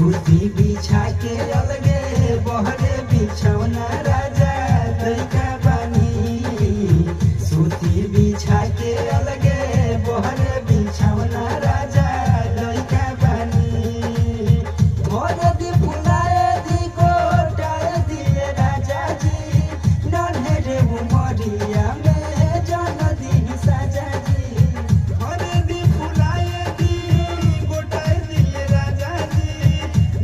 सूती बिछा के अलगे बहरे बिछौना राजा लइका बानी। सूती बिछा के अलगे बहरे बिछौना राजा लइका बानी। भोर दी फुलाए दी गोटाए दिए राजा जी नन्हे उमरिया में जन दी साजा जी। भोर दी फुलाए दी गोटाए दिए राजा जी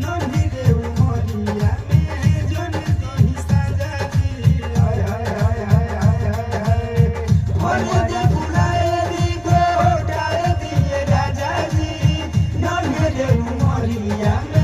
नन्हे उमरिया में जन दी साजा जी। हाय हाय हाय हाय हाय हाय। भोर दी फुलाए दी गोटाए दिए राजा जी नन्हे उमरिया में